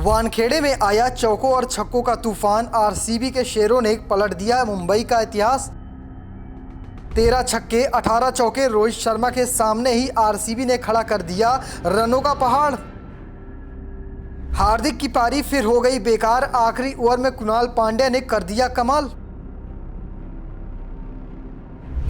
वानखेड़े में आया चौकों और छक्कों का तूफान। आरसीबी के शेरों ने पलट दिया मुंबई का इतिहास। 13 छक्के 18 चौके रोहित शर्मा के सामने ही आरसीबी ने खड़ा कर दिया रनों का पहाड़। हार्दिक की पारी फिर हो गई बेकार। आखिरी ओवर में कुणाल पांड्या ने कर दिया कमाल।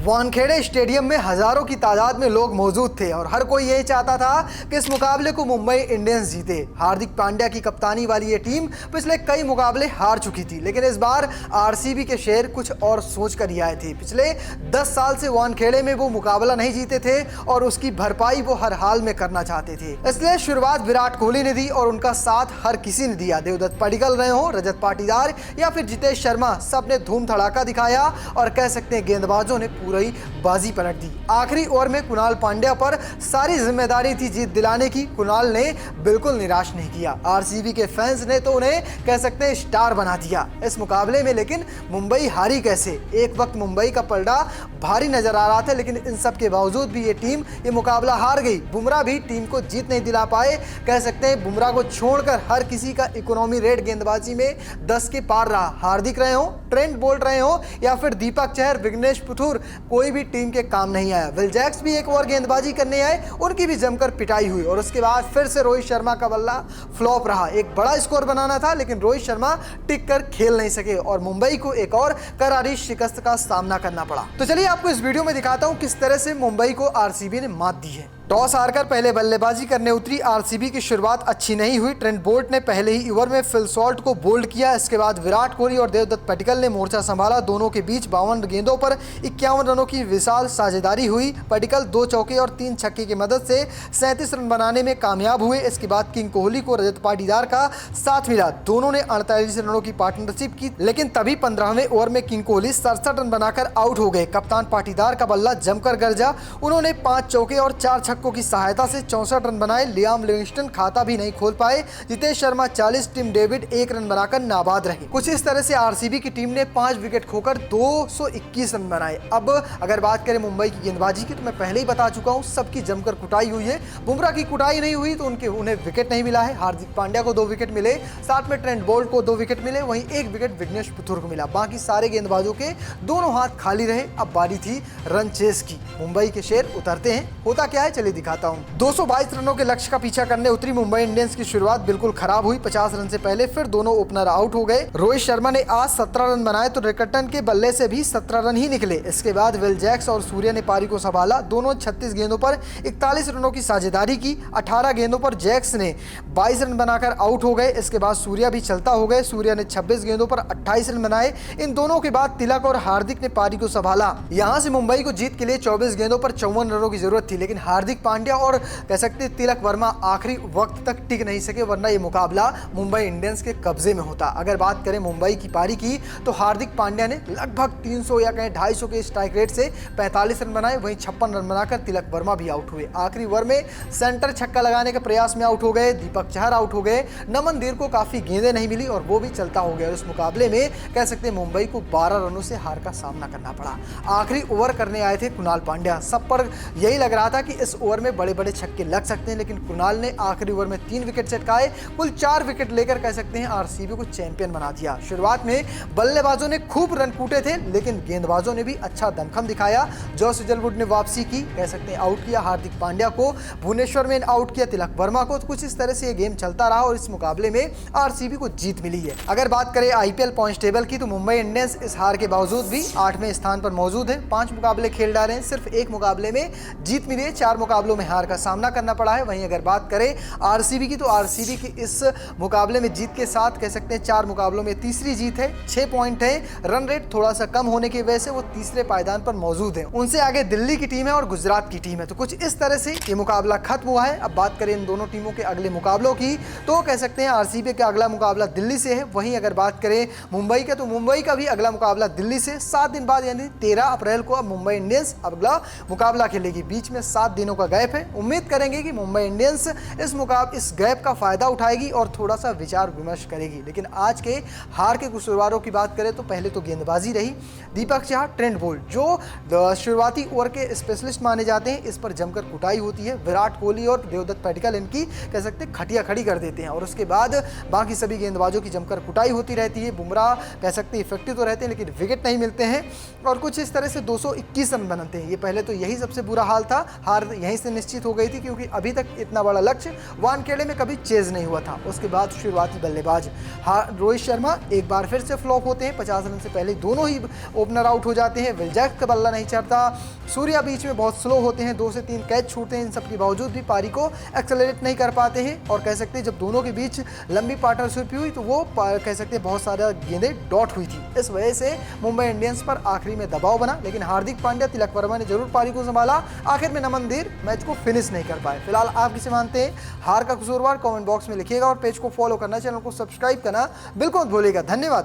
वानखेड़े स्टेडियम में हजारों की तादाद में लोग मौजूद थे और हर कोई यही चाहता था कि इस मुकाबले को मुंबई इंडियंस जीते। हार्दिक पांड्या की कप्तानी वाली ये टीम पिछले कई मुकाबले हार चुकी थी, लेकिन इस बार आरसीबी के शेर कुछ और सोच कर ही आए थे। पिछले 10 साल से वानखेड़े में वो मुकाबला नहीं जीते थे और उसकी भरपाई वो हर हाल में करना चाहते थे। इसलिए शुरुआत विराट कोहली ने दी और उनका साथ हर किसी ने दिया। देवदत्त पडिक्कल रहे हो, रजत पाटीदार या फिर जितेश शर्मा, सबने धूम धड़ाका दिखाया और कह सकते हैं गेंदबाजों ने पूरी बाजी पलट दी। आखिरी ओवर में कुणाल पांड्या पर सारी जिम्मेदारी थी जीत दिलाने की। कुणाल ने बिल्कुल निराश नहीं किया। आरसीबी के फैंस ने तो उन्हें कह सकते हैं स्टार बना दिया इस मुकाबले में। लेकिन मुंबई हारी कैसे? एक वक्त मुंबई का पलड़ा भारी नजर आ रहा था, लेकिन इन सब के बावजूद भी ये टीम ये मुकाबला हार गई। बुमराह भी टीम को जीत नहीं दिला पाए। कह सकते हैं बुमराह को छोड़कर हर किसी का इकोनॉमी रेट गेंदबाजी में 10 के पार रहा। हार्दिक रहे हो, ट्रेंट बोल्ट रहे हो या फिर दीपक चहर, विघ्नेश पुथुर, कोई भी टीम के काम नहीं आया। विल जैक्स भी एक और गेंदबाजी करने आए, उनकी भी जमकर पिटाई हुई और उसके बाद फिर से रोहित शर्मा का बल्ला फ्लॉप रहा। एक बड़ा स्कोर बनाना था लेकिन रोहित शर्मा टिक कर खेल नहीं सके और मुंबई को एक और करारी शिकस्त का सामना करना पड़ा। तो चलिए आपको इस वीडियो में दिखाता हूं किस तरह से मुंबई को आरसीबी ने मात दी है। टॉस हारकर पहले बल्लेबाजी करने उतरी आरसीबी की शुरुआत अच्छी नहीं हुई। ट्रेंट बोल्ट ने पहले ही ओवर में फिल सॉल्ट को बोल्ड किया। इसके बाद विराट कोहली और देवदत्त पडिक्कल ने मोर्चा संभाला। दोनों के बीच 52 गेंदों पर 51 रनों की विशाल साझेदारी हुई। पडिक्कल 2 चौके और 3 छक्के की मदद से 37 रन बनाने में कामयाब हुए। इसके बाद किंग कोहली को रजत पाटीदार का साथ मिला। दोनों ने 48 रनों की पार्टनरशिप की, लेकिन तभी 15वें ओवर में किंग कोहली 67 रन बनाकर आउट हो गए। कप्तान पाटीदार का बल्ला जमकर गरजा। उन्होंने 5 चौके और 4 छक्कों की सहायता से 64 रन बनाए। लियाम लिविंगस्टन खाता भी नहीं खोल पाए। Jitesh Sharma 40, Tim David 1 run बनाकर नाबाद रहे। कुछ इस तरह से आरसीबी की टीम ने 5 विकेट खोकर 221 रन बनाए। अब अगर बात करें मुंबई की गेंदबाजी की, तो मैं पहले ही बता चुका हूं सबकी जमकर कुटाई हुई है। बुमराह की कुटाई नहीं हुई तो उन्हें विकेट नहीं मिला है। हार्दिक पांड्या को 2 विकेट मिले, साथ में ट्रेंट बोल्ट को 2 विकेट मिले, वहीं 1 विकेट विघ्नेश पुथुर को मिला। बाकी सारे गेंदबाजों के दोनों हाथ खाली रहे। अब बारी थी रन चेस की। मुंबई के शेर उतरते हैं। होता क्या है चलिए दिखाता हूं। 222 रनों के लक्ष्य का पीछा करने उतरी मुंबई इंडियंस की शुरुआत बिल्कुल खराब हुई। 50 रन से पहले फिर दोनों ओपनर आउट हो गए। रोहित शर्मा ने आज 17 रन बनाए तो रिकर्टन के बल्ले से भी 17 रन ही निकले। इसके बाद विल जैक्स और सूर्या ने पारी को संभाला। दोनों 36 गेंदों पर 41 रनों की साझेदारी की। 18 गेंदों पर जैक्स ने 22 रन बनाकर आउट हो गए। इसके बाद सूर्या भी चलता हो गए। सूर्या ने 26 गेंदों पर 28 रन बनाए। इन दोनों के बाद तिलक और हार्दिक ने पारी को संभाला। यहां से मुंबई को जीत के लिए 24 गेंदों पर 54 रनों की जरूरत थी, लेकिन हार्दिक पांड्या और कह सकते तिलक वर्मा आखिरी वक्त तक टिक नहीं सके, वरना ये मुकाबला मुंबई इंडियंस के कब्जे में होता। अगर बात करें मुंबई की पारी की, तो हार्दिक पांड्या ने लगभग 300 या कहें 250 के स्ट्राइक रेट से 45 रन बनाए, वहीं 56 रन बनाकर तिलक वर्मा भी आउट हुए। आखिरी ओवर में सेंटर छक्का लगाने के प्रयास में आउट हो गए। दीपक चहर आउट हो गए। नमन धीर को काफी गेंदें नहीं मिली और वो भी चलता हो गया। इस मुकाबले में कह सकते मुंबई को 12 रनों से हार का सामना करना पड़ा। आखिरी ओवर करने आए थे कुणाल पांड्या। सब पर यही लग रहा था कि इस ओवर में बड़े बड़े छक्के लग सकते हैं, लेकिन कुणाल ने आखिरी ओवर में 3 विकेट चटकाए। कुल 4 विकेट लेकर कह सकते हैं आरसीबी को चैंपियन बना दिया। शुरुआत में बल्लेबाजों ने खूब रन कूटे थे, लेकिन गेंदबाजों ने भी अच्छा दमखम दिखाया। जॉस हेजलवुड ने वापसी की, कह सकते हैं आउट किया हार्दिक पांड्या को। भुवनेश्वर में आउट किया तिलक वर्मा को। तो कुछ इस तरह से ये गेम चलता रहा और इस मुकाबले में आरसीबी को जीत मिली है। अगर बात करें आईपीएल पॉइंट्स टेबल की, तो मुंबई इंडियंस इस हार के बावजूद भी 8वें स्थान पर मौजूद है। 5 मुकाबले खेल डाले हैं, सिर्फ 1 मुकाबले में जीत मिली है। 4 मुकाबलों में हार का सामना करना पड़ा है। वहीं अगर बात करें आरसीबी की, तो आरसीबी की इस मुकाबले में जीत के साथ कह सकते हैं 4 मुकाबलों में तीसरी जीत है। 6 पॉइंट है। रन रेट थोड़ा सा कम होने की वजह से वो तीसरे पायदान पर मौजूद है। उनसे आगे दिल्ली की टीम है और गुजरात की टीम है। तो कुछ इस तरह से ये मुकाबला खत्म हुआ है। अब बात करें इन दोनों टीमों के अगले मुकाबलों की, तो कह सकते हैं आरसीबी का अगला मुकाबला दिल्ली से है। वहीं अगर बात करें मुंबई का, तो मुंबई का भी अगला मुकाबला दिल्ली से 7 दिन बाद यानी 13 अप्रैल को अब मुंबई इंडियंस अगला मुकाबला खेलेगी। बीच में 7 दिनों का गैप है। उम्मीद करेंगे कि मुंबई इंडियंस इस गैप का फायदा उठाएगी और थोड़ा सा विचार विमर्श करेगी। लेकिन आज के हार के कसूरवारों की बात करें तो पहले तो गेंदबाजी रही। दीपक चाह, ट्रेंट बोल्ट जो शुरुआती ओवर के स्पेशलिस्ट माने जाते हैं, इस पर जमकर कुटाई होती है। विराट कोहली और देवदत्त पडिक्कल इनकी कह सकते हैं खटिया खड़ी कर देते हैं और उसके बाद बाकी सभी गेंदबाजों की जमकर कुटाई होती रहती है। बुमराह कह सकते हैं इफेक्टिव तो रहते हैं लेकिन विकेट नहीं मिलते हैं और कुछ इस तरह से 221 रन बनते हैं। ये पहले तो यही सबसे बुरा हाल था, हार यहीं से निश्चित हो गई थी क्योंकि अभी तक इतना बड़ा लक्ष्य वानखेड़े में कभी चेज नहीं हुआ था। उसके बाद शुरुआती बल्लेबाज रोहित शर्मा एक बार फिर से फ्लॉप होते हैं। 50 रन से पहले दोनों ही ओपनर आउट हो जाते हैं। विल जैक्स का बल्ला नहीं चढ़ता। सूर्या बीच में बहुत स्लो होते हैं, 2 से 3 कैच छूटते हैं। इन सब के बावजूद भी पारी को एक्सेलरेट नहीं कर पाते हैं और कह सकते हैं जब दोनों के बीच लंबी पार्टनरशिप हुई तो वो कह सकते हैं बहुत सारा गेंदें डॉट हुई थी। इस वजह से मुंबई इंडियंस पर आखिरी में दबाव बना, लेकिन हार्दिक पांड्या, तिलक वर्मा ने जरूर पारी को संभाला। आखिर में नमन देर मैच को फिनिश नहीं कर पाए। फिलहाल आप किसे मानते हैं हार का कसूरवार? कमेंट बॉक्स में लिखिएगा और पेज को फॉलो करना, चैनल को सब्सक्राइब करना बिल्कुल मत भूलिएगा। धन्यवाद।